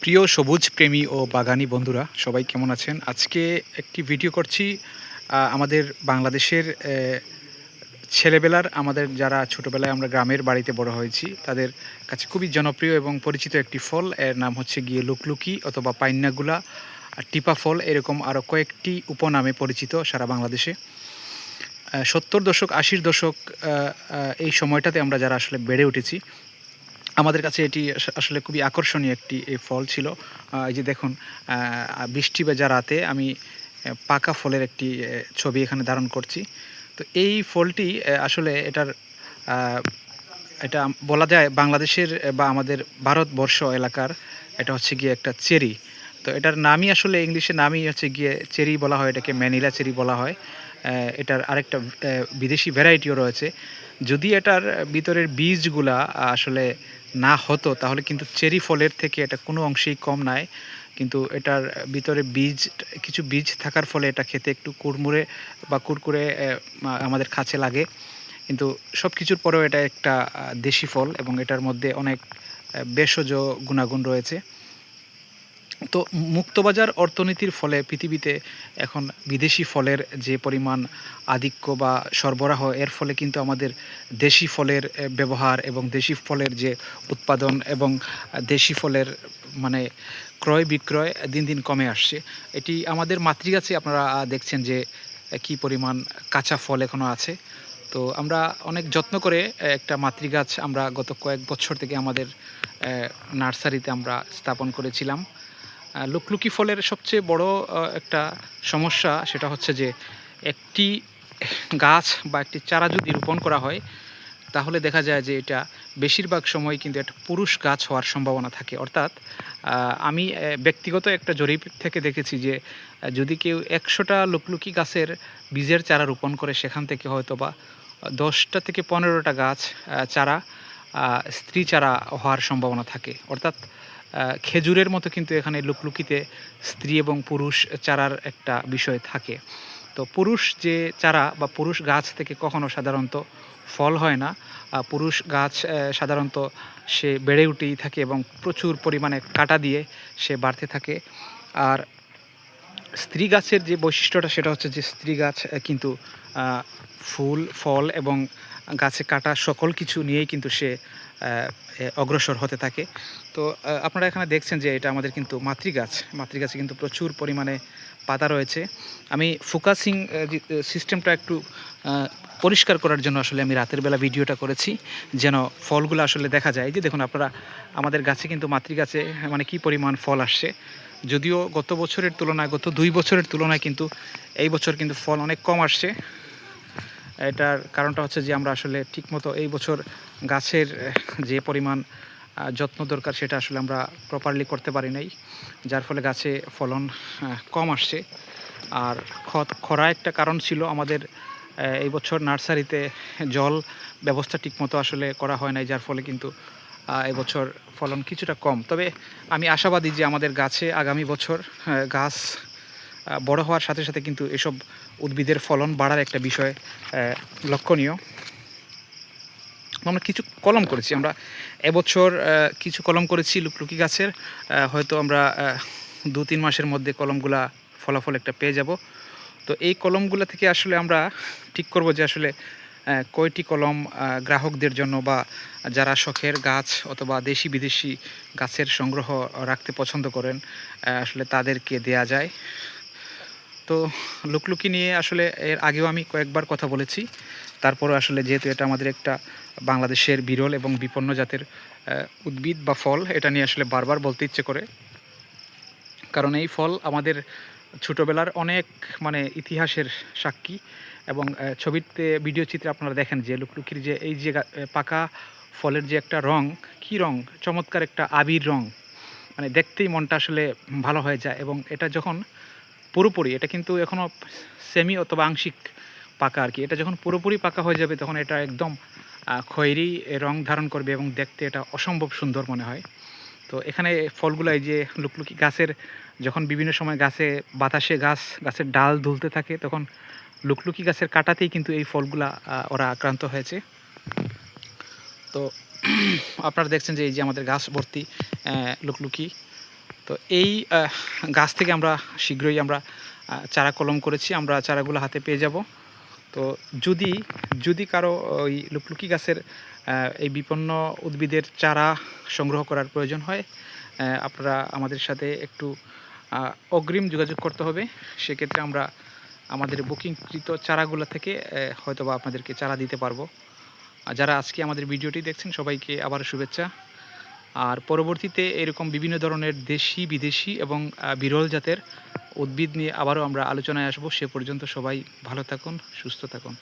প্রিয় সবুজ প্রেমী ও বাগানী বন্ধুরা সবাই কেমন আছেন? আজকে একটি ভিডিও করছি আমাদের বাংলাদেশের ছেলেবেলার আমাদের যারা ছোটোবেলায় আমরা গ্রামের বাড়িতে বড় হয়েছি তাদের কাছে খুবই জনপ্রিয় এবং পরিচিত একটি ফল। এর নাম হচ্ছে গিয়ে লুকলুকি অথবা পাইন্নাগুলা, টিপা ফল, এরকম আরও কয়েকটি উপনামে পরিচিত সারা বাংলাদেশে। 70 দশক 80-র দশক এই সময়টাতে আমরা যারা আসলে বেড়ে উঠেছি, আমাদের কাছে এটি আসলে খুবই আকর্ষণীয় একটি ফল ছিল। এই যে দেখুন, বৃষ্টি ভেজা রাতে আমি পাকা ফলের একটি ছবি এখানে ধারণ করছি। তো এই ফলটি আসলে এটা বলা যায় বাংলাদেশের বা আমাদের ভারতবর্ষ এলাকার এটা হচ্ছে গিয়ে একটা চেরি। তো এটার নামই আসলে ইংলিশে নামই হচ্ছে গিয়ে চেরি বলা হয়, এটাকে ম্যানিলা চেরি বলা হয়। এটার আরেকটা বিদেশি ভ্যারাইটিও রয়েছে। যদি এটার ভিতরের বীজগুলা আসলে না হতো তাহলে কিন্তু চেরি ফলের থেকে এটা কোনো অংশেই কম নয়। কিন্তু এটার ভিতরে কিছু বীজ থাকার ফলে এটা খেতে একটু কুড়মুড়ে বা কুরকুরে আমাদের কাছে লাগে। কিন্তু সব কিছুর পরেও এটা একটা দেশি ফল এবং এটার মধ্যে অনেক ভেষজ গুণাগুণ রয়েছে। তো মুক্তবাজার অর্থনীতির ফলে পৃথিবীতে এখন বিদেশি ফলের যে পরিমাণ আধিক্য বা সরবরাহ, এর ফলে কিন্তু আমাদের দেশি ফলের ব্যবহার এবং দেশি ফলের যে উৎপাদন এবং দেশি ফলের মানে ক্রয় বিক্রয় দিন দিন কমে আসছে। এটি আমাদের মাতৃগাছে আপনারা দেখছেন যে কী পরিমাণ কাঁচা ফল এখনও আছে। তো আমরা অনেক যত্ন করে একটা মাতৃগাছ আমরা গত কয়েক বছর থেকে আমাদের নার্সারিতে আমরা স্থাপন করেছিলাম। লুকলুকি ফলের সবচেয়ে বড় একটা সমস্যা সেটা হচ্ছে যে একটি গাছ বা একটি চারা যদি রোপণ করা হয় তাহলে দেখা যায় যে এটা বেশিরভাগ সময় কিন্তু একটা পুরুষ গাছ হওয়ার সম্ভাবনা থাকে। অর্থাৎ আমি ব্যক্তিগত একটা জরিপ থেকে দেখেছি যে যদি কেউ ১০০টা লুকলুকি গাছের বীজের চারা রোপণ করে সেখান থেকে হয়তোবা 10টা থেকে 15টা গাছ চারা স্ত্রী চারা হওয়ার সম্ভাবনা থাকে। অর্থাৎ খেজুরের মতো কিন্তু এখানে লুকলুকিতে স্ত্রী এবং পুরুষ চারার একটা বিষয় থাকে। তো পুরুষ যে চারা বা পুরুষ গাছ থেকে কখনো সাধারণত ফল হয় না। পুরুষ গাছ সাধারণত সে বেড়ে উঠেই থাকে এবং প্রচুর পরিমাণে কাঁটা দিয়ে সে বাড়তে থাকে। আর স্ত্রী গাছের যে বৈশিষ্ট্যটা সেটা হচ্ছে যে স্ত্রী গাছ কিন্তু ফুল, ফল এবং গাছে কাটা সকল কিছু নিয়েই কিন্তু সে অগ্রসর হতে থাকে। তো আপনারা এখানে দেখছেন যে এটা আমাদের কিন্তু মাতৃগাছে কিন্তু প্রচুর পরিমাণে পাতা রয়েছে। আমি ফোকাসিং সিস্টেমটা একটু পরিষ্কার করার জন্য আসলে আমি রাতের বেলা ভিডিওটা করেছি, যেন ফলগুলো আসলে দেখা যায়। যে দেখুন আপনারা, আমাদের গাছে কিন্তু মাতৃগাছে মানে কি পরিমাণ ফল আসছে। যদিও গত বছরের তুলনায়, গত 2 বছরের তুলনায় কিন্তু এই বছর কিন্তু ফল অনেক কম আসছে। এটার কারণটা হচ্ছে যে আমরা আসলে ঠিকমতো এই বছর গাছের যে পরিমাণ যত্ন দরকার সেটা আসলে আমরা প্রপারলি করতে পারি নাই, যার ফলে গাছে ফলন কম আসছে। আর খরা একটা কারণ ছিল আমাদের। এই বছর নার্সারিতে জল ব্যবস্থা ঠিকমতো আসলে করা হয় নাই, যার ফলে কিন্তু এবছর ফলন কিছুটা কম। তবে আমি আশাবাদী যে আমাদের গাছে আগামী বছর গাছ বড় হওয়ার সাথে সাথে কিন্তু এসব উদ্ভিদের ফলন বাড়ার একটা বিষয় লক্ষণীয়। আমরা কিছু কলম করেছি, আমরা এবছর কিছু কলম করেছি লুকলুকি গাছের। হয়তো আমরা 2-3 মাসের মধ্যে কলমগুলা ফলাফল একটা পেয়ে যাব। তো এই কলমগুলো থেকে আসলে আমরা ঠিক করব যে আসলে কয়টি কলম গ্রাহকদের জন্য বা যারা শখের গাছ অথবা দেশি বিদেশি গাছের সংগ্রহ রাখতে পছন্দ করেন আসলে তাদেরকে দেয়া যায়। তো লুকলুকি নিয়ে আসলে এর আগেও আমি কয়েকবার কথা বলেছি। তারপরে আসলে যেহেতু এটা আমাদের একটা বাংলাদেশের বিরল এবং বিপন্ন জাতের উদ্ভিদ বা ফল, এটা নিয়ে আসলে বারবার বলতে ইচ্ছে করে। কারণ এই ফল আমাদের ছোটোবেলার অনেক মানে ইতিহাসের সাক্ষী। এবং ছবিতে ভিডিও চিত্রে আপনারা দেখেন যে লুকলুকির যে এই যে পাকা ফলের যে একটা রং, কী রং, চমৎকার একটা আবির রং, মানে দেখতেই মনটা আসলে ভালো হয়ে যায়। এবং এটা যখন পুরোপুরি, এটা কিন্তু এখনও সেমি অথবা আংশিক পাকা আর কি, এটা যখন পুরোপুরি পাকা হয়ে যাবে তখন এটা একদম খয়েরি রং ধারণ করবে এবং দেখতে এটা অসম্ভব সুন্দর মনে হয়। তো এখানে ফলগুলো এই যে লুকলুকি গাছের, যখন বিভিন্ন সময় গাছে বাতাসে গাছের ডাল দুলতে থাকে তখন লুকলুকি গাছের কাঁটাতেই কিন্তু এই ফলগুলা ওরা আক্রান্ত হয়েছে। তো আপনারা দেখছেন যে এই যে আমাদের গাছ ভর্তি লুকলুকি। তো এই গাছ থেকে আমরা শীঘ্রই আমরা চারা কলম করেছি, আমরা চারাগুলো হাতে পেয়ে যাব। তো যদি যদি কারো ওই লুকলুকি গাছের এই বিপন্ন উদ্ভিদের চারা সংগ্রহ করার প্রয়োজন হয়, আপনারা আমাদের সাথে একটু অগ্রিম যোগাযোগ করতে হবে। সেক্ষেত্রে আমরা আমাদের বুকিংকৃত চারাগুলো থেকে হয়তোবা আপনাদেরকে চারা দিতে পারবো। আর যারা আজকে আমাদের ভিডিওটি দেখছেন সবাইকে আবারও শুভেচ্ছা। আর পরবর্তীতে এরকম বিভিন্ন ধরনের দেশি বিদেশি এবং বিরল জাতের উদ্ভিদ নিয়ে আবারও আমরা আলোচনায় আসবো। সে পর্যন্ত সবাই ভালো থাকুন, সুস্থ থাকুন।